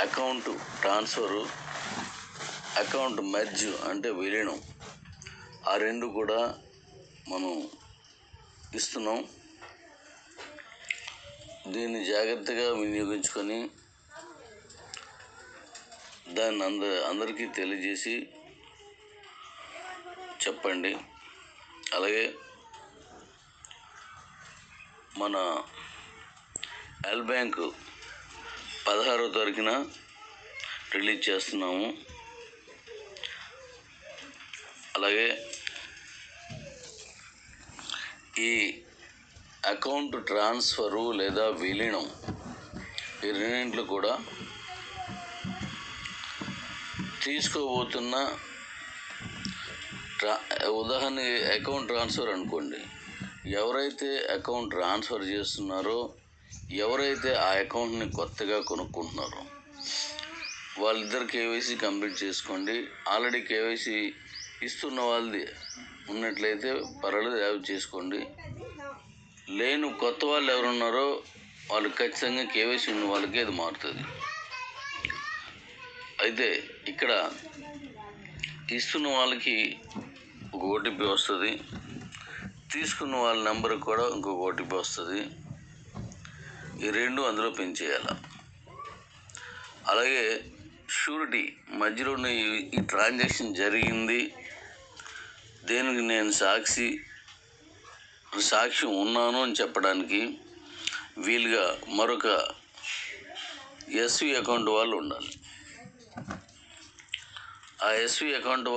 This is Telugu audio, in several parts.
అకౌంట్ ట్రాన్స్ఫరు, అకౌంట్ మెర్జ్ అంటే విలీనం, ఆ రెండు కూడా మనం ఇస్తున్నాం. దీన్ని జాగ్రత్తగా వినియోగించుకొని దాన్ని అందరికీ తెలియజేసి చెప్పండి. అలాగే మన ఎల్ బ్యాంకు 16వ తారీఖున రిలీజ్ చేస్తున్నాము. అలాగే ఈ అకౌంట్ ట్రాన్స్ఫరు లేదా విలీనం ఈ రెండింటిలో కూడా తీసుకోబోతున్న ఉదాహరణ అకౌంట్ ట్రాన్స్ఫర్ అనుకోండి. ఎవరైతే అకౌంట్ ట్రాన్స్ఫర్ చేస్తున్నారో, ఎవరైతే ఆ అకౌంట్ని కొత్తగా కొనుక్కుంటున్నారో వాళ్ళిద్దరు కేవైసీ కంప్లీట్ చేసుకోండి. ఆల్రెడీ కేవైసీ ఇస్తున్న వాళ్ళది ఉన్నట్లయితే పర్వాలేదు, యావ్ చేసుకోండి. లేని కొత్త వాళ్ళు ఎవరున్నారో వాళ్ళు ఖచ్చితంగా కేవైసీ ఉన్న వాళ్ళకే అది మారుతుంది. అయితే ఇక్కడ ఇస్తున్న వాళ్ళకి ఒక ఓటీపీ వస్తుంది, తీసుకున్న వాళ్ళ నెంబర్కి కూడా ఇంకొక ఓటీపీ వస్తుంది. ఈ రెండు అందులో పెంచేయాలి. అలాగే షూరిటీ మధ్యలోనే ఈ ట్రాన్సాక్షన్ జరిగింది, దేనికి నేను సాక్ష్యం ఉన్నాను అని చెప్పడానికి వీలుగా మరొక ఎస్వి అకౌంట్ వాళ్ళు ఉండాలి. ఆ ఎస్వి అకౌంట్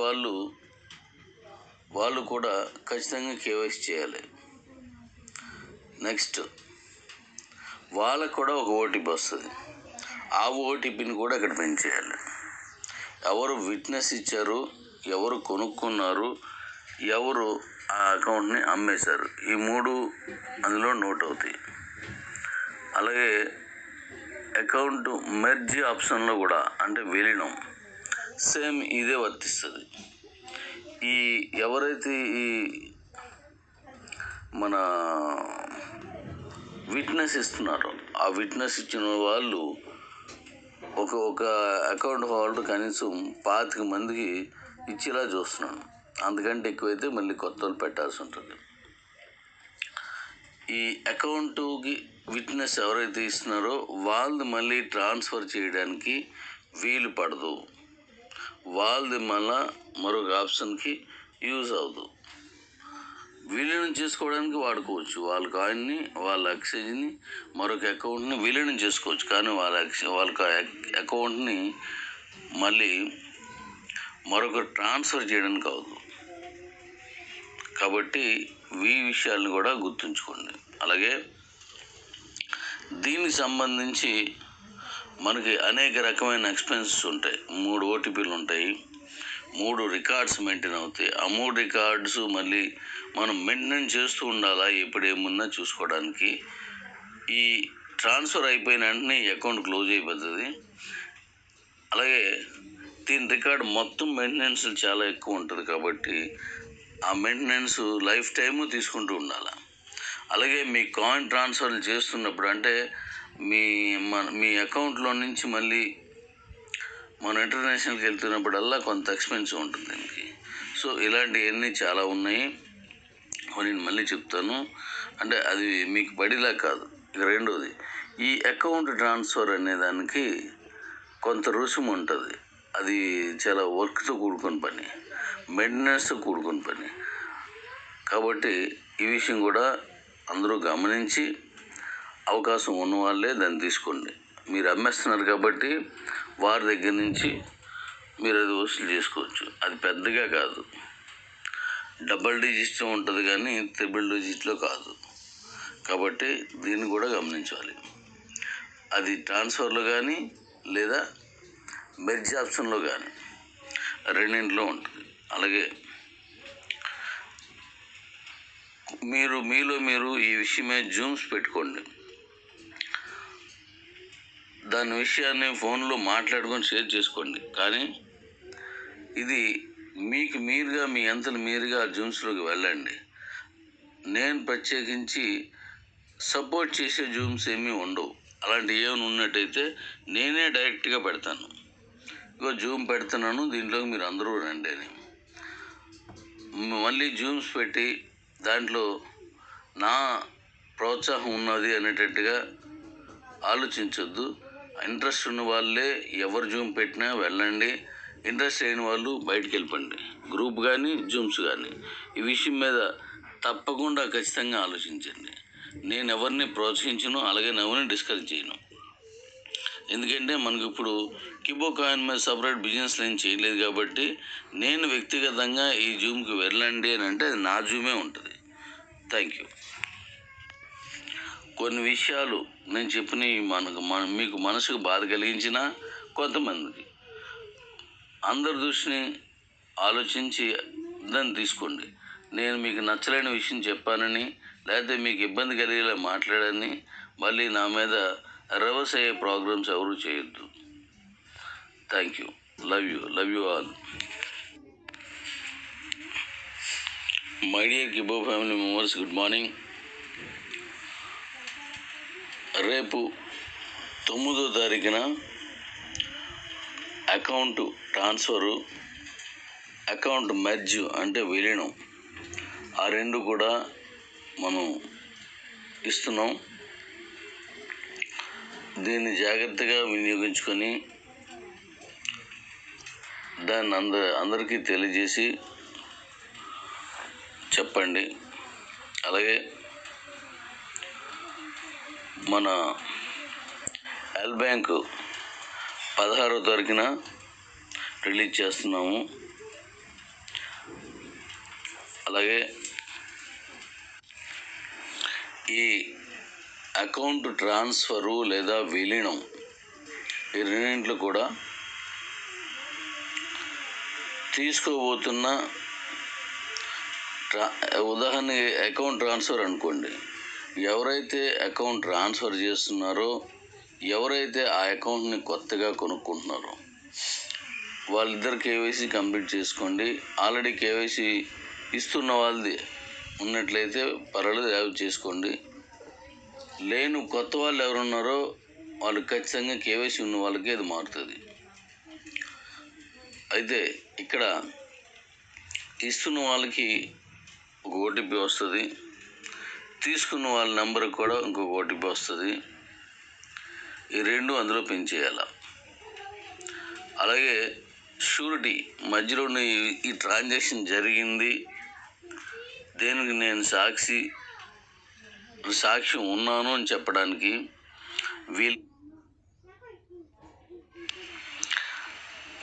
వాళ్ళు కూడా ఖచ్చితంగా కేవైసీ చేయాలి. నెక్స్ట్ వాళ్ళకు కూడా ఒక ఓటీపీ వస్తుంది. ఆ ఓటీపీని కూడా ఇక్కడ పెంచేయాలి. ఎవరు విట్నెస్ ఇచ్చారు, ఎవరు కొనుక్కున్నారు, ఎవరు ఆ అకౌంట్ని అమ్మేశారు, ఈ మూడు అందులో నోట్ అవుతాయి. అలాగే అకౌంట్ మెర్జ్ ఆప్షన్లో కూడా అంటే విలీనం సేమ్ ఇదే వర్తిస్తుంది. ఎవరైతే ఈ మన విట్నెస్ ఇస్తున్నారో ఆ విట్నెస్ ఇచ్చిన వాళ్ళు ఒక అకౌంట్ హోల్డర్ కనీసం 25 మందికి ఇచ్చేలా చూస్తున్నాను. అంతకంటే ఎక్కువైతే మళ్ళీ కొత్త వాళ్ళు పెట్టాల్సి ఉంటుంది. ఈ అకౌంట్కి విట్నెస్ ఎవరైతే ఇస్తున్నారో వాళ్ళది మళ్ళీ ట్రాన్స్ఫర్ చేయడానికి వీలు పడదు. వాళ్ళది మళ్ళా మరొక ఆప్షన్కి యూజ్ అవ్వదు. విలీనం చేసుకోవడానికి వాడుకోవచ్చు. వాళ్ళ కాయిన్ని, వాళ్ళ ఎక్స్చేంజ్ని, మరొక అకౌంట్ని విలీనం చేసుకోవచ్చు. కానీ వాళ్ళ అకౌంట్ని మళ్ళీ మరొక ట్రాన్స్ఫర్ చేయడానికి అవ్వదు. కాబట్టి ఈ విషయాలను కూడా గుర్తుంచుకోండి. అలాగే దీనికి సంబంధించి మనకి అనేక రకమైన ఎక్స్పెన్సెస్ ఉంటాయి. 3 ఓటీపీలు ఉంటాయి, 3 రికార్డ్స్ మెయింటైన్ అవుతాయి. ఆ 3 రికార్డ్స్ మళ్ళీ మనం మెయింటైన్ చేస్తూ ఉండాలా ఎప్పుడేమున్నా చూసుకోవడానికి. ఈ ట్రాన్స్ఫర్ అయిపోయిన వెంటనే ఈ అకౌంట్ క్లోజ్ అయిపోతుంది. అలాగే దీని రికార్డ్ మొత్తం మెయింటెనెన్స్ చాలా ఎక్కువ ఉంటుంది. కాబట్టి ఆ మెయింటెనెన్స్ లైఫ్ టైము తీసుకుంటూ ఉండాలి. అలాగే మీ కాయిన్ ట్రాన్స్ఫర్లు చేస్తున్నప్పుడు అంటే మీ అకౌంట్లో నుంచి మళ్ళీ మనం ఇంటర్నేషనల్కి వెళ్తున్నప్పుడల్లా కొంత ఎక్స్పెన్స్ ఉంటుంది దీనికి. సో ఇలాంటివన్నీ చాలా ఉన్నాయి. నేను మళ్ళీ చెప్తాను. అంటే అది మీకు పడిలా కాదు. ఇక రెండోది, ఈ అకౌంట్ ట్రాన్స్ఫర్ అనే దానికి కొంత రుసుము ఉంటుంది. అది చాలా వర్క్తో కూడుకున్న పని, మెయింటెనెన్స్తో కూడుకున్న పని. కాబట్టి ఈ విషయం కూడా అందరూ గమనించి అవకాశం ఉన్న వాళ్ళే దాన్ని తీసుకోండి. మీరు అమ్మేస్తున్నారు కాబట్టి వారి దగ్గర నుంచి మీరు అది వసూలు చేసుకోవచ్చు. అది పెద్దగా కాదు, డబుల్ డిజిట్లో ఉంటుంది కానీ ట్రిపుల్ డిజిట్లో కాదు. కాబట్టి దీన్ని కూడా గమనించాలి. అది ట్రాన్స్ఫర్లో కానీ లేదా మెర్జ్ ఆప్షన్లో కానీ రెండింటిలో ఉంటుంది. అలాగే మీరు ఈ విషయమే జూమ్స్ పెట్టుకోండి. దాని విషయాన్ని ఫోన్లో మాట్లాడుకొని షేర్ చేసుకోండి. కానీ ఇది మీకు మీరుగా మీ అంతలు మీరుగా జూమ్స్లోకి వెళ్ళండి. నేను ప్రత్యేకించి సపోర్ట్ చేసే జూమ్స్ ఏమీ ఉండవు. అలాంటి ఏమైనా ఉన్నట్టయితే నేనే డైరెక్ట్గా పెడతాను. ఇగో జూమ్ పెడుతున్నాను, దీంట్లోకి మీరు అందరూ రండి అని. మళ్ళీ జూమ్స్ పెట్టి దాంట్లో నా ప్రోత్సాహం ఉన్నది అనేటట్టుగా ఆలోచించొద్దు. ఇంట్రెస్ట్ ఉన్న వాళ్ళే ఎవరు జూమ్ పెట్టినా వెళ్ళండి, ఇంట్రెస్ట్ లేని వాళ్ళు బయటికి వెళ్ళిపోండి. గ్రూప్ కానీ జూమ్స్ కానీ ఈ విషయం మీద తప్పకుండా ఖచ్చితంగా ఆలోచించండి. నేను ఎవరిని ప్రోత్సహించను, అలాగే ఎవరిని డిస్కరేజ్ చేయను. ఎందుకంటే మనకు ఇప్పుడు కిబో కాయిన్ మీద సపరేట్ బిజినెస్ నేను చేయలేదు కాబట్టి నేను వ్యక్తిగతంగా ఈ జూమ్కి వెళ్ళండి అని అంటే అది నా జూమే ఉంటుంది. Thank you. కొన్ని విషయాలు నేను చెప్పిన మీకు మనసుకు బాధ కలిగించిన కొంతమందికి అందరి దృష్టిని ఆలోచించి దాన్ని తీసుకోండి. నేను మీకు నచ్చలేని విషయం చెప్పానని లేకపోతే మీకు ఇబ్బంది కలిగేలా మాట్లాడని మళ్ళీ నా మీద రివర్స్ అయ్యే ప్రోగ్రామ్స్ ఎవరు చేయొద్దు. Thank you. Love you all. My dear Kibo family members, good morning. రేపు 9వ తారీఖున అకౌంట్ ట్రాన్స్ఫరు, అకౌంట్ మెర్జ్ అంటే విలీనం, ఆ రెండు కూడా మనం ఇస్తున్నాం. దీన్ని జాగ్రత్తగా వినియోగించుకొని దాన్ని అందరికీ తెలియజేసి చెప్పండి. అలాగే మన ఎల్ బ్యాంకు 16వ తారీఖున రిలీజ్ చేస్తున్నాము. అలాగే ఈ అకౌంట్ ట్రాన్స్ఫరు లేదా విలీనం ఈ రెండింటిలో కూడా తీసుకోబోతున్న ఉదాహరణకి అకౌంట్ ట్రాన్స్ఫర్ అనుకోండి. ఎవరైతే అకౌంట్ ట్రాన్స్ఫర్ చేస్తున్నారో, ఎవరైతే ఆ అకౌంట్ని కొత్తగా కొనుక్కుంటున్నారో వాళ్ళిద్దరు కేవైసీ కంప్లీట్ చేసుకోండి. ఆల్రెడీ కేవైసీ ఇస్తున్న వాళ్ళది ఉన్నట్లయితే పర్వాలేదు, యావ్ చేసుకోండి. లేని కొత్త వాళ్ళు ఎవరున్నారో వాళ్ళు ఖచ్చితంగా కేవైసీ ఉన్న వాళ్ళకి అది మారుతుంది. అయితే ఇక్కడ ఇస్తున్న వాళ్ళకి ఒక ఓటీపీ వస్తుంది, తీసుకున్న వాళ్ళ నెంబర్కి కూడా ఇంకొక ఓటీపీ వస్తుంది. ఈ రెండు అందులో పెంచేయాల. అలాగే షూరిటీ మధ్యలో ఈ ట్రాన్సాక్షన్ జరిగింది, దేనికి నేను సాక్ష్యం ఉన్నాను అని చెప్పడానికి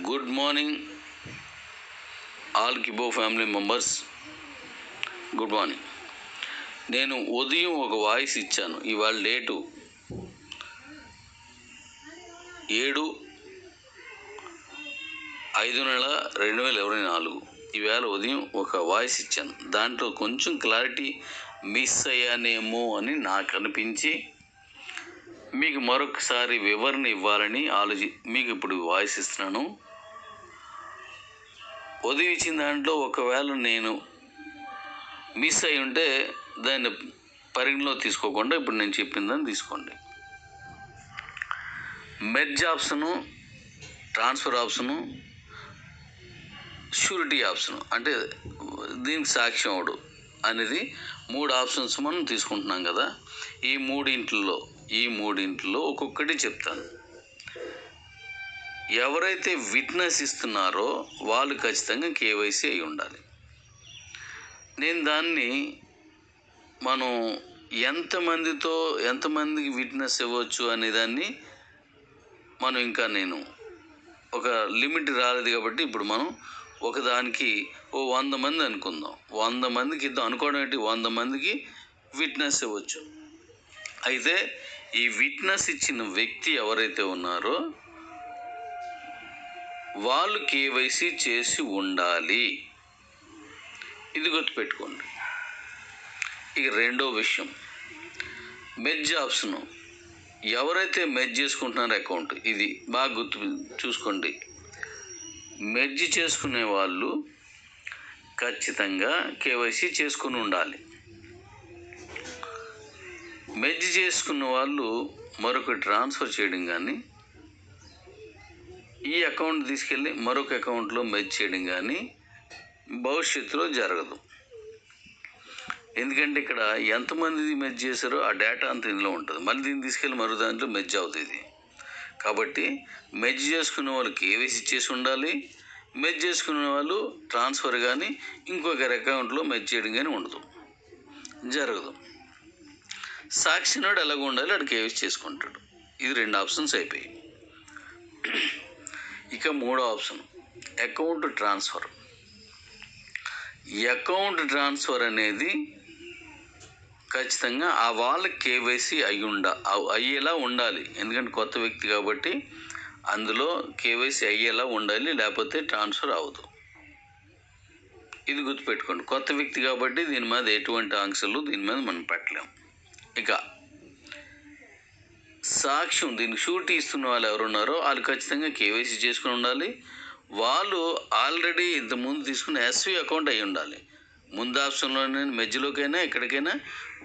good morning all Kibo family members, good morning. నేను ఉదయం ఒక వాయిస్ ఇచ్చాను. ఇవాళ డేటు 7/5/2024. ఈవేళ ఉదయం ఒక వాయిస్ ఇచ్చాను. దాంట్లో కొంచెం క్లారిటీ మిస్ అయ్యానేమో అని నాకు అనిపించి మీకు మరొకసారి వివరణ ఇవ్వాలని మీకు ఇప్పుడు వాయిస్ ఇస్తున్నాను. ఉదయం ఇచ్చిన దాంట్లో ఒకవేళ నేను మిస్ అయి ఉంటే దాన్ని పరిగణలో తీసుకోకుండా ఇప్పుడు నేను చెప్పిందని తీసుకోండి. Merge option, transfer option, surety option అంటే దీనికి సాక్ష్యం అవడు అనేది 3 ఆప్షన్స్ మనం తీసుకుంటున్నాం కదా. ఈ మూడింట్లో ఒక్కొక్కటి చెప్తాను. ఎవరైతే విట్నెస్ ఇస్తున్నారో వాళ్ళు ఖచ్చితంగా కేవైసీ అయి ఉండాలి. నేను దాన్ని మనం ఎంతమందికి విట్నెస్ ఇవ్వచ్చు అనే దాన్ని మనం ఇంకా నేను ఒక లిమిట్ రాలేదు కాబట్టి ఇప్పుడు మనం ఒకదానికి 100 మంది అనుకుందాం. 100 మందికి ఇద్దాం అనుకోవడం ఏంటి, 100 మందికి విట్నెస్ ఇవ్వచ్చు. అయితే ఈ విట్నెస్ ఇచ్చిన వ్యక్తి ఎవరైతే ఉన్నారో వాళ్ళు కేవైసీ చేసి ఉండాలి. ఇది గుర్తుపెట్టుకోండి. ఇక రెండో విషయం, మెర్జ్ ఆప్షను. ఎవరైతే మెర్జ్ చేసుకుంటున్నారో అకౌంట్, ఇది బాగా చూసుకోండి. మెర్జ్ చేసుకునే వాళ్ళు ఖచ్చితంగా కేవైసీ చేసుకుని ఉండాలి. మెర్జ్ చేసుకున్న వాళ్ళు మరొక ట్రాన్స్ఫర్ చేయడం కానీ, ఈ అకౌంట్ తీసుకెళ్ళి మరొక అకౌంట్లో మెర్జ్ చేయడం కానీ భవిష్యత్తులో జరగదు. ఎందుకంటే ఇక్కడ ఎంతమంది మెర్జ్ చేశారో ఆ డేటా అంతా ఇందులో ఉంటుంది. మళ్ళీ దీన్ని తీసుకెళ్ళి మరో దాంట్లో మెర్జ్ అవుతుంది. కాబట్టి మెర్జ్ చేసుకునే వాళ్ళు కేవైసీ చేసి ఉండాలి. మెర్జ్ చేసుకునే వాళ్ళు ట్రాన్స్ఫర్ కానీ ఇంకొకరి అకౌంట్లో మెర్జ్ చేయడం కానీ ఉండదు, జరగదు. సాక్షినాడు ఎలాగ ఉండాలి, అక్కడ కేవైసీ చేసుకుంటాడు. ఇది 2 ఆప్షన్స్ అయిపోయాయి. ఇక 3వ option account transfer. Account transfer అనేది ఖచ్చితంగా ఆ వాళ్ళకి కేవైసీ అయ్యేలా ఉండాలి. ఎందుకంటే కొత్త వ్యక్తి కాబట్టి అందులో కేవైసీ అయ్యేలా ఉండాలి, లేకపోతే ట్రాన్స్ఫర్ అవ్వదు. ఇది గుర్తుపెట్టుకోండి. కొత్త వ్యక్తి కాబట్టి దీని మీద ఎటువంటి ఆంక్షలు దీని మీద మనం పెట్టలేము. ఇక సాక్ష్యం, దీనికి షూరిటీ ఇస్తున్న వాళ్ళు ఎవరున్నారో వాళ్ళు ఖచ్చితంగా కేవైసీ చేసుకుని ఉండాలి. వాళ్ళు ఆల్రెడీ ఇంతకుముందు తీసుకున్న ఎస్వి అకౌంట్ అయి ఉండాలి. ముందు ఆప్షన్లోనే మెజ్జిలోకైనా ఎక్కడికైనా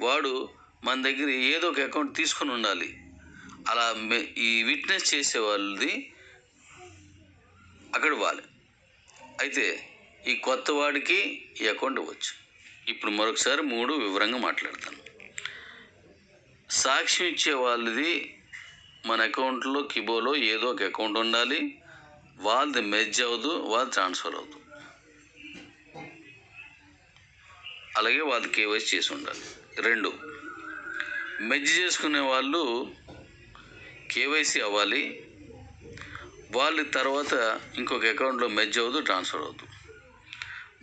వాడు మన దగ్గర ఏదో ఒక అకౌంట్ తీసుకుని ఉండాలి. అలా ఈ విట్నెస్ చేసే వాళ్ళది అక్కడ ఇవ్వాలి. అయితే ఈ కొత్త వాడికి ఈ అకౌంట్ ఇవ్వచ్చు. ఇప్పుడు మరొకసారి 3 వివరంగా మాట్లాడతాను. సాక్ష్యం ఇచ్చే వాళ్ళది మన అకౌంట్లో కిబోలో ఏదో ఒక అకౌంట్ ఉండాలి. వాళ్ళది మెర్జ్ అవ్వదు, వాళ్ళు ట్రాన్స్ఫర్ అవ్వదు. అలాగే వాళ్ళు కేవైసీ చేసి ఉండాలి. 2, మెర్జ్ చేసుకునే వాళ్ళు కేవైసీ అవ్వాలి. వాళ్ళు తర్వాత ఇంకొక అకౌంట్లో మెర్జ్ అవ్వదు, ట్రాన్స్ఫర్ అవ్వదు.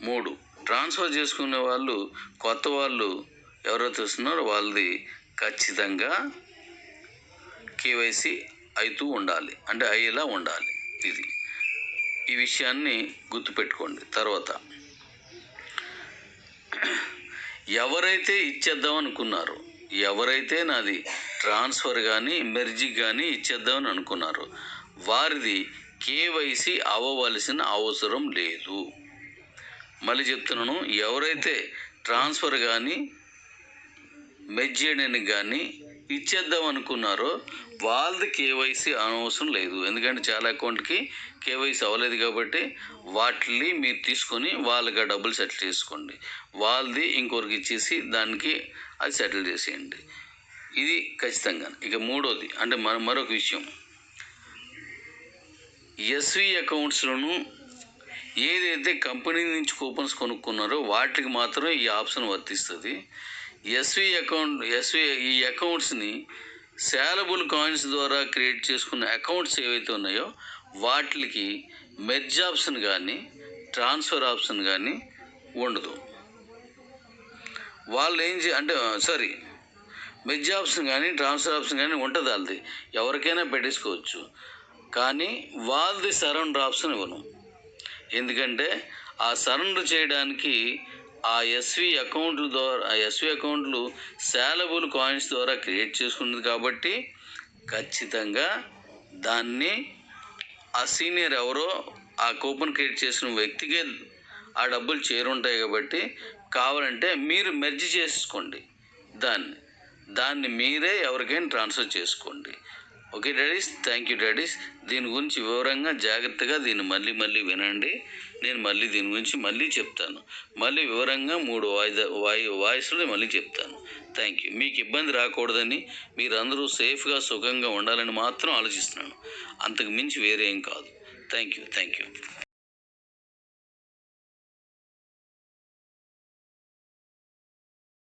3, ట్రాన్స్ఫర్ చేసుకునే వాళ్ళు కొత్త వాళ్ళు ఎవరైతే వస్తున్నారో వాళ్ళది ఖచ్చితంగా కేవైసీ అవుతూ ఉండాలి, అంటే అయ్యేలా ఉండాలి. ఈ విషయాన్ని గుర్తుపెట్టుకోండి. తర్వాత ఎవరైతే ఇచ్చేద్దాం అనుకున్నారో, ఎవరైతే నాది ట్రాన్స్ఫర్ కానీ మెర్జీ కానీ ఇచ్చేద్దామని అనుకున్నారో వారిది కేవైసీ అవ్వవలసిన అవసరం లేదు. మళ్ళీ చెప్తున్నాను, ఎవరైతే ట్రాన్స్ఫర్ కానీ మెర్జ్ చేయడానికి కానీ ఇచ్చేద్దాం అనుకున్నారో వాళ్ళది కేవైసీ అనవసరం లేదు. ఎందుకంటే చాలా అకౌంట్కి కేవైసీ అవ్వలేదు కాబట్టి వాటిని మీరు తీసుకొని వాళ్ళకి డబ్బులు సెటిల్ చేసుకోండి. వాళ్ళది ఇంకొకరికి ఇచ్చేసి దానికి అది సెటిల్ చేసేయండి. ఇది ఖచ్చితంగా. ఇక 3వది అంటే మరొక విషయం, ఎస్వి అకౌంట్స్లోను ఏదైతే కంపెనీ నుంచి కూపన్స్ కొనుక్కున్నారో వాటికి మాత్రమే ఈ ఆప్షన్ వర్తిస్తుంది. ఈ అకౌంట్స్ని సేలబుల్ కాయిన్స్ ద్వారా క్రియేట్ చేసుకున్న అకౌంట్స్ ఏవైతే ఉన్నాయో వాటికి మెర్జ్ ఆప్షన్ కానీ ట్రాన్స్ఫర్ ఆప్షన్ కానీ ఉండదు. వాళ్ళు మెర్జ్ ఆప్షన్ కానీ ట్రాన్స్ఫర్ ఆప్షన్ కానీ ఉంటుంది. వాళ్ళది ఎవరికైనా పెట్టేసుకోవచ్చు. కానీ వాళ్ళది సరెండర్ ఆప్షన్ ఇవ్వను. ఎందుకంటే ఆ సరెండర్ చేయడానికి ఆ ఎస్వి అకౌంట్లు సేలబుల్ కాయిన్స్ ద్వారా క్రియేట్ చేసుకున్నది కాబట్టి ఖచ్చితంగా దాన్ని ఆ సీనియర్ ఎవరో ఆ కూపన్ క్రియేట్ చేసిన వ్యక్తికే ఆ డబ్బులు చేరుంటాయి. కాబట్టి కావాలంటే మీరు మెర్జ్ చేసుకోండి, దాన్ని మీరే ఎవరికైనా ట్రాన్స్ఫర్ చేసుకోండి. Okay daddies, thank you daddies. దీని గురించి వివరంగా జాగ్రత్తగా దీన్ని మళ్ళీ వినండి. నేను దీని గురించి మళ్ళీ చెప్తాను. మళ్ళీ వివరంగా 3 వాయిస్లో మళ్ళీ చెప్తాను. Thank you. మీకు ఇబ్బంది రాకూడదని, మీరందరూ సేఫ్గా సుఖంగా ఉండాలని మాత్రం ఆలోచిస్తున్నాను. అంతకు మించి వేరే ఏం కాదు. Thank you.